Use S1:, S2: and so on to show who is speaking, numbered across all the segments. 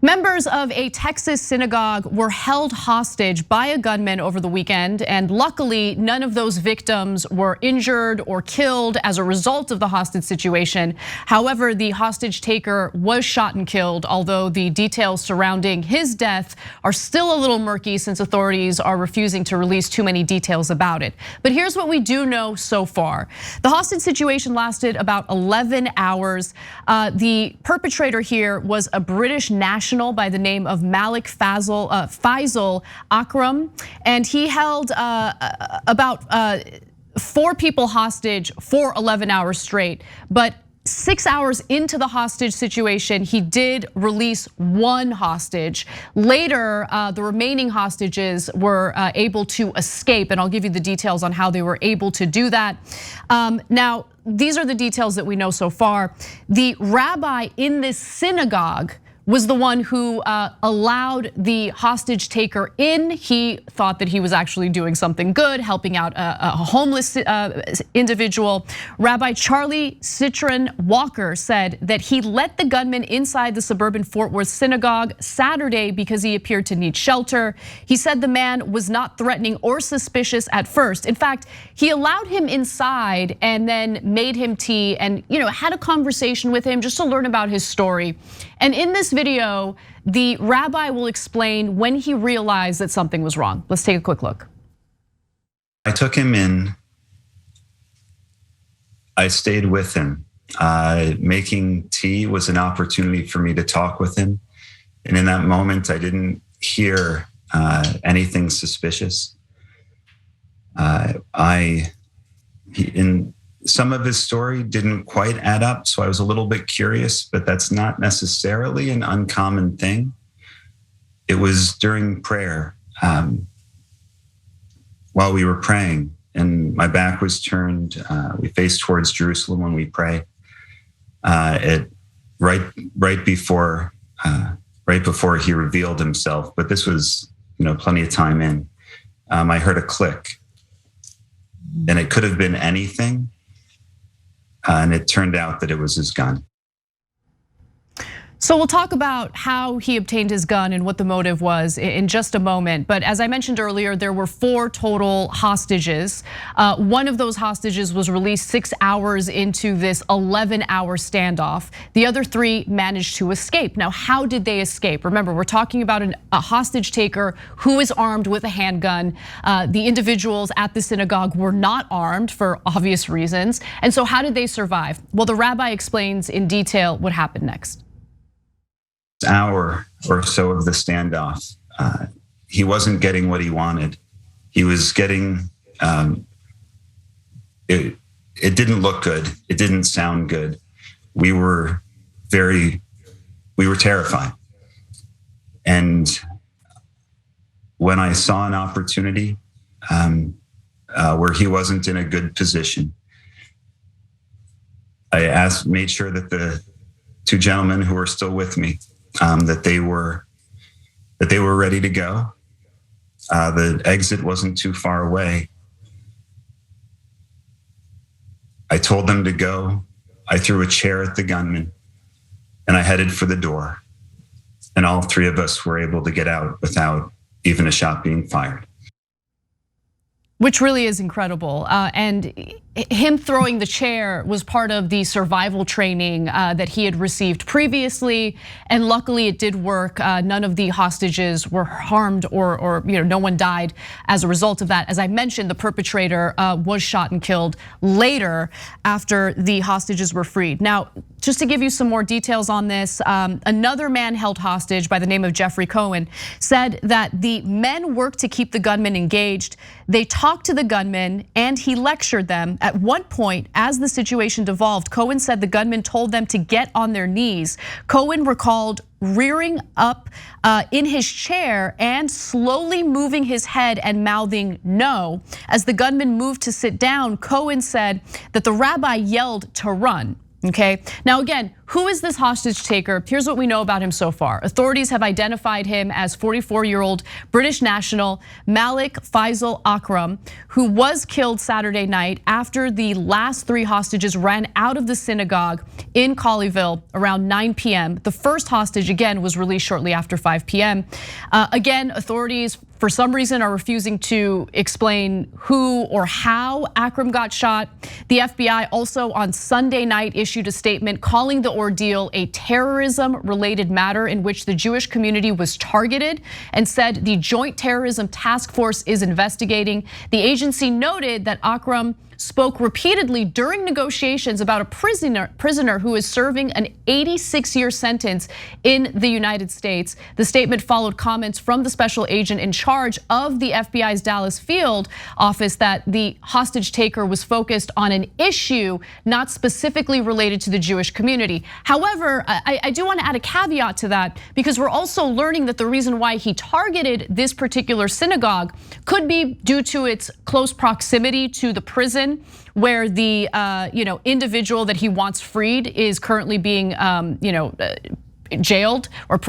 S1: Members of a Texas synagogue were held hostage by a gunman over the weekend, and luckily none of those victims were injured or killed as a result of the hostage situation. However, the hostage taker was shot and killed, although the details surrounding his death are still a little murky since authorities are refusing to release too many details about it. But here's what we do know so far. The hostage situation lasted about 11 hours. The perpetrator here was a British national by the name of Malik Faisal Akram, and he held about 4 people hostage for 11 hours straight. But 6 hours into the hostage situation, he did release 1 hostage. Later, the remaining hostages were able to escape, and I'll give you the details on how they were able to do that. Now, these are the details that we know so far. The rabbi in this synagogue was the one who allowed the hostage taker in. He thought that he was actually doing something good, helping out a homeless individual. Rabbi Charlie Cytron-Walker said that he let the gunman inside the suburban Fort Worth synagogue Saturday because he appeared to need shelter. He said the man was not threatening or suspicious at first. In fact, he allowed him inside and then made him tea and had a conversation with him just to learn about his story. And in this video, the rabbi will explain when he realized that something was wrong. Let's take a quick look.
S2: I took him in. I stayed with him. Making tea was an opportunity for me to talk with him. And in that moment, I didn't hear anything suspicious. In some of his story didn't quite add up, so I was a little bit curious, but that's not necessarily an uncommon thing. It was during prayer, while we were praying, and my back was turned. We faced towards Jerusalem when we pray. Right before he revealed himself, but this was plenty of time in. I heard a click, and it could have been anything. And it turned out that it was his gun.
S1: So we'll talk about how he obtained his gun and what the motive was in just a moment. But as I mentioned earlier, there were 4 total hostages. One of those hostages was released 6 hours into this 11-hour standoff. The other 3 managed to escape. Now, how did they escape? Remember, we're talking about a hostage taker who is armed with a handgun. The individuals at the synagogue were not armed for obvious reasons. And so how did they survive? Well, the rabbi explains in detail what happened next.
S2: Hour or so of the standoff, he wasn't getting what he wanted. He was getting, it didn't look good. It didn't sound good. We were terrified. And when I saw an opportunity where he wasn't in a good position, I made sure that the 2 gentlemen who were still with me, that they were ready to go. The exit wasn't too far away. I told them to go. I threw a chair at the gunman, and I headed for the door. And all 3 of us were able to get out without even a shot being fired.
S1: Which really is incredible. And him throwing the chair was part of the survival training that he had received previously. And luckily it did work. None of the hostages were harmed or no one died as a result of that. As I mentioned, the perpetrator was shot and killed later after the hostages were freed. Now, just to give you some more details on this, another man held hostage by the name of Jeffrey Cohen said that the men worked to keep the gunman engaged. They talked to the gunman and he lectured them. At one point, as the situation devolved, Cohen said the gunman told them to get on their knees. Cohen recalled rearing up in his chair and slowly moving his head and mouthing no. As the gunman moved to sit down, Cohen said that the rabbi yelled to run. Okay, now again, who is this hostage taker? Here's what we know about him so far. Authorities have identified him as 44-year-old British national Malik Faisal Akram, who was killed Saturday night after the last 3 hostages ran out of the synagogue in Colleyville around 9 p.m. The first hostage, again, was released shortly after 5 p.m. Again, authorities, for some reason, are refusing to explain who or how Akram got shot. The FBI also on Sunday night issued a statement calling the ordeal a terrorism-related matter in which the Jewish community was targeted, and said the Joint Terrorism Task Force is investigating. The agency noted that Akram spoke repeatedly during negotiations about a prisoner who is serving an 86-year sentence in the United States. The statement followed comments from the special agent in charge of the FBI's Dallas field office that the hostage taker was focused on an issue not specifically related to the Jewish community. However, I do want to add a caveat to that, because we're also learning that the reason why he targeted this particular synagogue could be due to its close proximity to the prison where the individual that he wants freed is currently being jailed or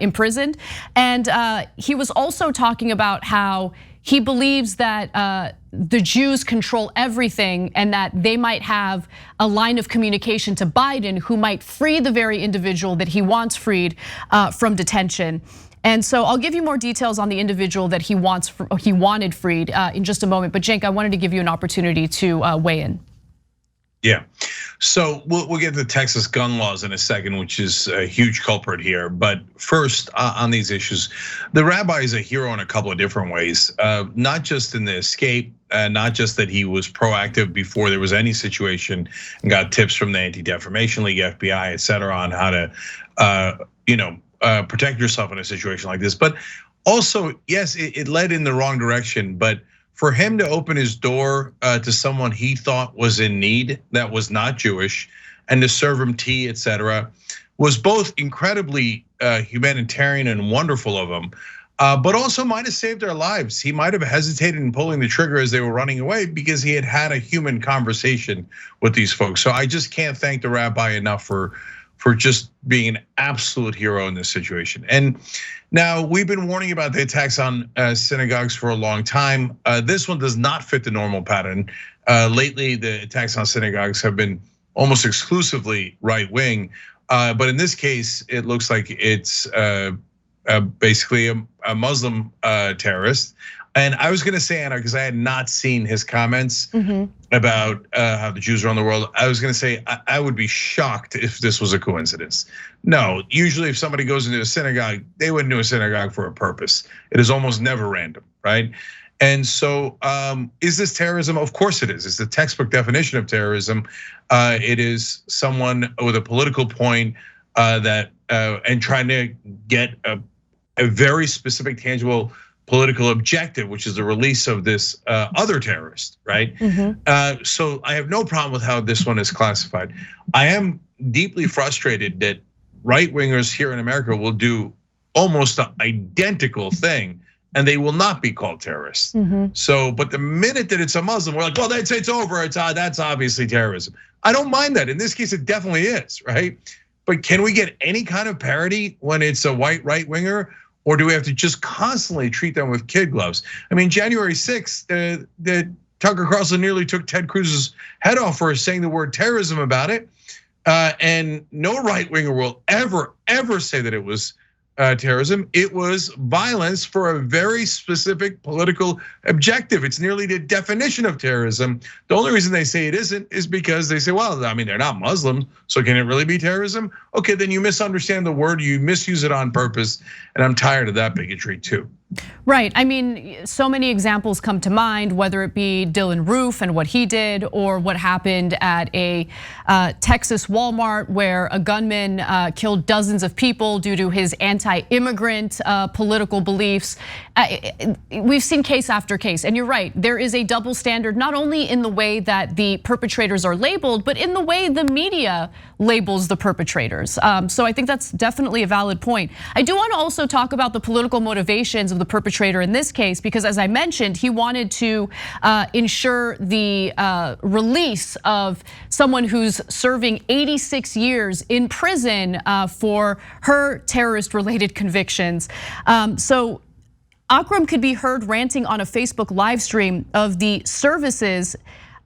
S1: imprisoned. And he was also talking about how he believes that the Jews control everything and that they might have a line of communication to Biden, who might free the very individual that he wants freed from detention. And so I'll give you more details on the individual that he wanted freed in just a moment. But Cenk, I wanted to give you an opportunity to weigh in.
S3: Yeah, so we'll get to the Texas gun laws in a second, which is a huge culprit here. But first, on these issues, the rabbi is a hero in a couple of different ways. Not just in the escape, not just that he was proactive before there was any situation and got tips from the Anti-Defamation League, FBI, et cetera, on how to, protect yourself in a situation like this. But also, yes, it led in the wrong direction. But for him to open his door to someone he thought was in need that was not Jewish, and to serve him tea, et cetera, was both incredibly humanitarian and wonderful of him, but also might have saved their lives. He might have hesitated in pulling the trigger as they were running away because he had had a human conversation with these folks. So I just can't thank the rabbi enough for just being an absolute hero in this situation. And now we've been warning about the attacks on synagogues for a long time. This one does not fit the normal pattern. Lately, the attacks on synagogues have been almost exclusively right wing. But in this case, it looks like it's basically a Muslim terrorist. And I was gonna say, Anna, because I had not seen his comments about how the Jews run the world. I was gonna say, I would be shocked if this was a coincidence. No, usually if somebody goes into a synagogue, they went into a synagogue for a purpose. It is almost never random, right? And so, is this terrorism? Of course it is. It's the textbook definition of terrorism. It is someone with a political point and trying to get a very specific, tangible political objective, which is the release of this other terrorist, right? So I have no problem with how this one is classified. I am deeply frustrated that right wingers here in America will do almost an identical thing, and they will not be called terrorists. So, but the minute that it's a Muslim, we're like, well, it's over. That's obviously terrorism. I don't mind that. In this case, it definitely is, right? But can we get any kind of parity when it's a white right winger? Or do we have to just constantly treat them with kid gloves? I mean, January 6th, the Tucker Carlson nearly took Ted Cruz's head off for saying the word terrorism about it. And no right winger will ever say that it was terrorism. It was violence for a very specific political objective. It's nearly the definition of terrorism. The only reason they say it isn't is because they say, well, I mean, they're not Muslims, so can it really be terrorism? Okay, then you misunderstand the word, you misuse it on purpose, and I'm tired of that bigotry too.
S1: Right, I mean, so many examples come to mind, whether it be Dylan Roof and what he did, or what happened at a Texas Walmart where a gunman killed dozens of people due to his anti anti-immigrant political beliefs. We've seen case after case, and you're right, there is a double standard, not only in the way that the perpetrators are labeled, but in the way the media labels the perpetrators. So I think that's definitely a valid point. I do want to also talk about the political motivations of the perpetrator in this case, because as I mentioned, he wanted to ensure the release of someone who's serving 86 years in prison for her terrorist-related convictions. So Akram could be heard ranting on a Facebook live stream of the services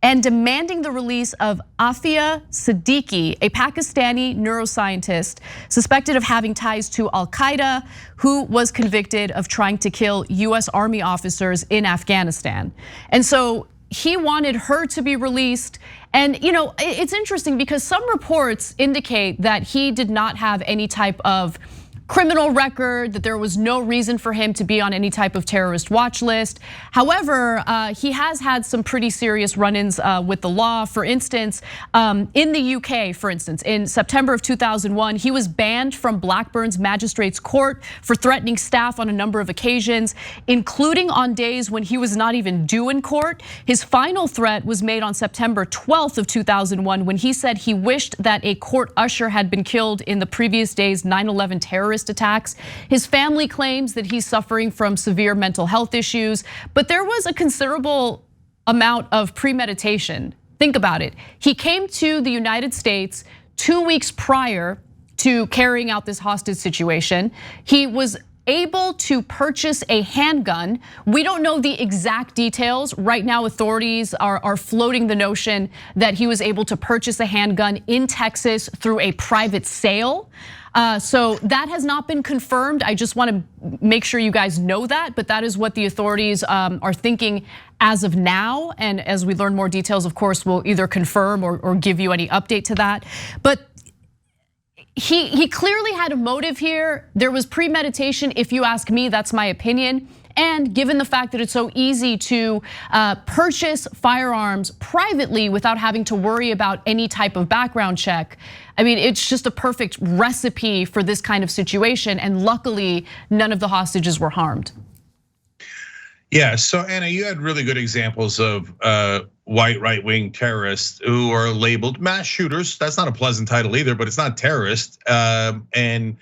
S1: and demanding the release of Afia Siddiqui, a Pakistani neuroscientist suspected of having ties to Al-Qaeda, who was convicted of trying to kill US Army officers in Afghanistan. And so he wanted her to be released. And it's interesting because some reports indicate that he did not have any type of criminal record, that there was no reason for him to be on any type of terrorist watch list. However, he has had some pretty serious run-ins with the law. For instance, in the UK, for instance, in September of 2001, he was banned from Blackburn's Magistrates Court for threatening staff on a number of occasions, including on days when he was not even due in court. His final threat was made on September 12th of 2001 when he said he wished that a court usher had been killed in the previous day's 9/11 terrorist attacks. His family claims that he's suffering from severe mental health issues, but there was a considerable amount of premeditation. Think about it. He came to the United States 2 weeks prior to carrying out this hostage situation. He was able to purchase a handgun. We don't know the exact details. Right now, authorities are floating the notion that he was able to purchase a handgun in Texas through a private sale. So that has not been confirmed. I just want to make sure you guys know that, but that is what the authorities are thinking as of now. And as we learn more details, of course, we'll either confirm or give you any update to that. But he clearly had a motive here. There was premeditation, if you ask me, that's my opinion. And given the fact that it's so easy to purchase firearms privately without having to worry about any type of background check, I mean, it's just a perfect recipe for this kind of situation. And luckily, none of the hostages were harmed.
S3: Yeah, so Anna, you had really good examples of white right-wing terrorists who are labeled mass shooters. That's not a pleasant title either, but it's not terrorist. And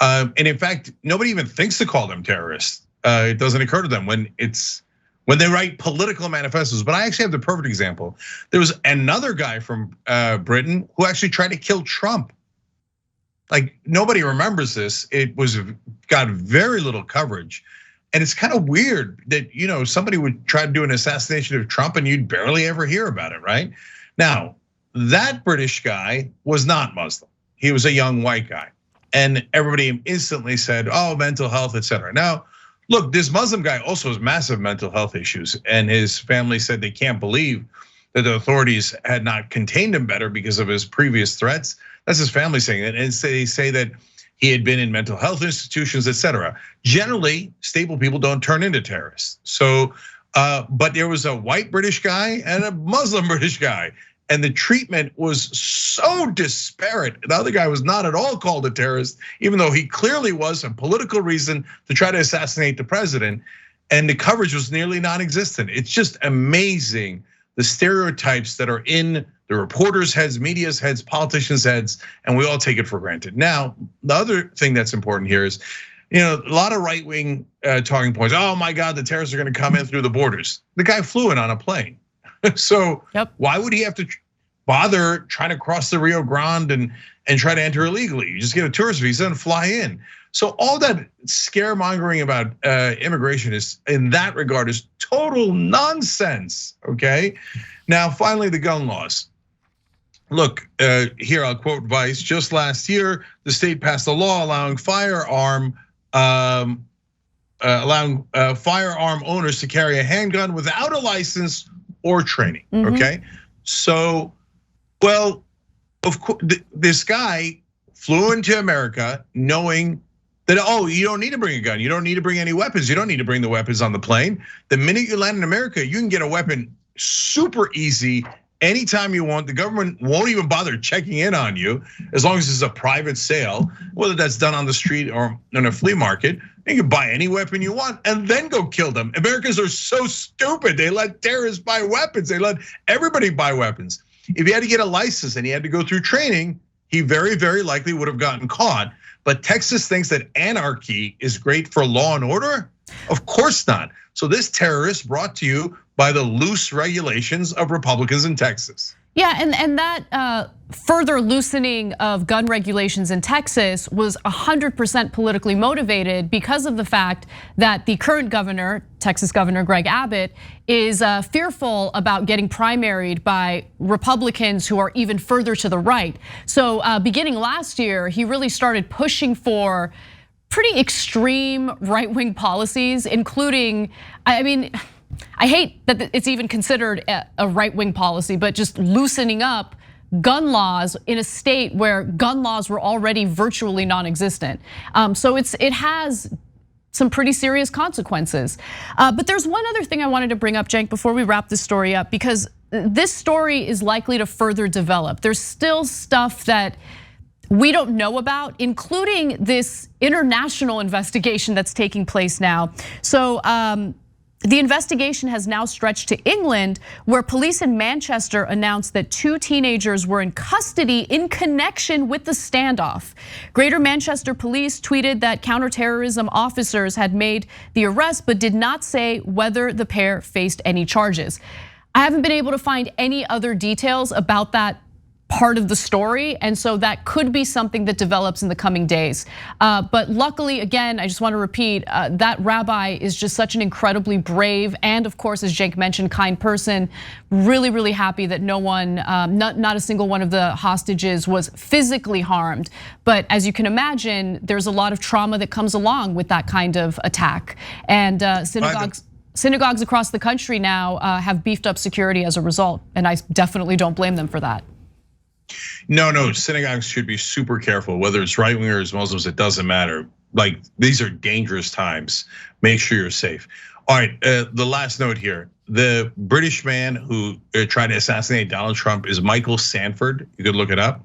S3: in fact, nobody even thinks to call them terrorists. It doesn't occur to them when they write political manifestos. But I actually have the perfect example. There was another guy from Britain who actually tried to kill Trump. Like, nobody remembers this. It got very little coverage. And it's kind of weird that somebody would try to do an assassination of Trump and you'd barely ever hear about it, right? Now, that British guy was not Muslim. He was a young white guy. And everybody instantly said, oh, mental health, etc. Now, look, this Muslim guy also has massive mental health issues, and his family said they can't believe that the authorities had not contained him better because of his previous threats. That's his family saying it, and they say that he had been in mental health institutions, etc. Generally, stable people don't turn into terrorists. So, but there was a white British guy and a Muslim British guy, and the treatment was so disparate. The other guy was not at all called a terrorist, even though he clearly was a political reason to try to assassinate the president. And the coverage was nearly non-existent. It's just amazing the stereotypes that are in the reporters' heads, media's heads, politicians' heads, and we all take it for granted. Now, the other thing that's important here is, a lot of right-wing talking points. Oh my God, the terrorists are going to come in through the borders. The guy flew in on a plane. So why would he have to bother trying to cross the Rio Grande and try to enter illegally? You just get a tourist visa and fly in. So all that scaremongering about immigration is, in that regard, is total nonsense, okay? Now, finally, the gun laws. Look, here I'll quote Vice. Just last year, the state passed a law allowing firearm owners to carry a handgun without a license or training, okay? So, well, of course, this guy flew into America knowing that, oh, you don't need to bring a gun, you don't need to bring any weapons, you don't need to bring the weapons on the plane. The minute you land in America, you can get a weapon super easy anytime you want. The government won't even bother checking in on you as long as it's a private sale, whether that's done on the street or in a flea market. You can buy any weapon you want and then go kill them. Americans are so stupid. They let terrorists buy weapons. They let everybody buy weapons. If he had to get a license and he had to go through training, he very, very likely would have gotten caught. But Texas thinks that anarchy is great for law and order? Of course not. So this terrorist brought to you by the loose regulations of Republicans in Texas.
S1: Yeah, and that further loosening of gun regulations in Texas was 100% politically motivated because of the fact that the current governor, Texas Governor Greg Abbott, is fearful about getting primaried by Republicans who are even further to the right. So beginning last year, he really started pushing for pretty extreme right-wing policies, including, I hate that it's even considered a right-wing policy, but just loosening up gun laws in a state where gun laws were already virtually non-existent. So it has some pretty serious consequences. But there's one other thing I wanted to bring up, Cenk, before we wrap this story up, because this story is likely to further develop. There's still stuff that we don't know about, including this international investigation that's taking place now. So the investigation has now stretched to England, where police in Manchester announced that 2 teenagers were in custody in connection with the standoff. Greater Manchester Police tweeted that counterterrorism officers had made the arrest, but did not say whether the pair faced any charges. I haven't been able to find any other details about that part of the story, and so that could be something that develops in the coming days. But luckily, again, I just want to repeat, that rabbi is just such an incredibly brave and, of course, as Cenk mentioned, kind person. Really, really happy that no one, not a single one of the hostages was physically harmed. But as you can imagine, there's a lot of trauma that comes along with that kind of attack. And synagogues across the country now have beefed up security as a result, and I definitely don't blame them for that.
S3: No, synagogues should be super careful, whether it's right wingers, Muslims, it doesn't matter. Like, these are dangerous times. Make sure you're safe. All right, the last note here. The British man who tried to assassinate Donald Trump is Michael Sanford. You could look it up.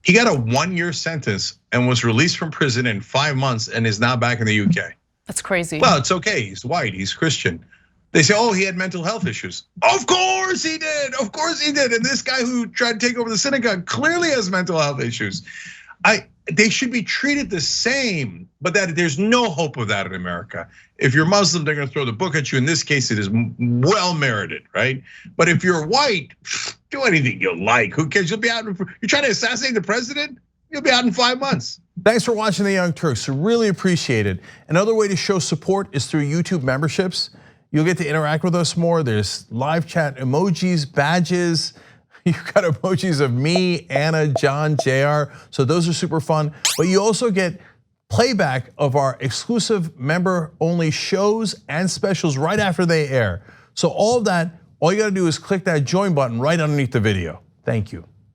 S3: He got a 1-year sentence and was released from prison in 5 months and is now back in the UK.
S1: That's crazy.
S3: Well, it's okay, he's white, he's Christian. They say, he had mental health issues. Of course he did, of course he did. And this guy who tried to take over the synagogue clearly has mental health issues. They should be treated the same, but there's no hope of that in America. If you're Muslim, they're gonna throw the book at you. In this case, it is well merited, right? But if you're white, do anything you like. Who cares? You'll be out. You're trying to assassinate the president? You'll be out in 5 months.
S4: Thanks for watching The Young Turks. Really appreciate it. Another way to show support is through YouTube memberships. You'll get to interact with us more. There's live chat emojis, badges. You've got emojis of me, Anna, John, JR. So those are super fun. But you also get playback of our exclusive member-only shows and specials right after they air. So all of that, all you gotta do is click that join button right underneath the video. Thank you.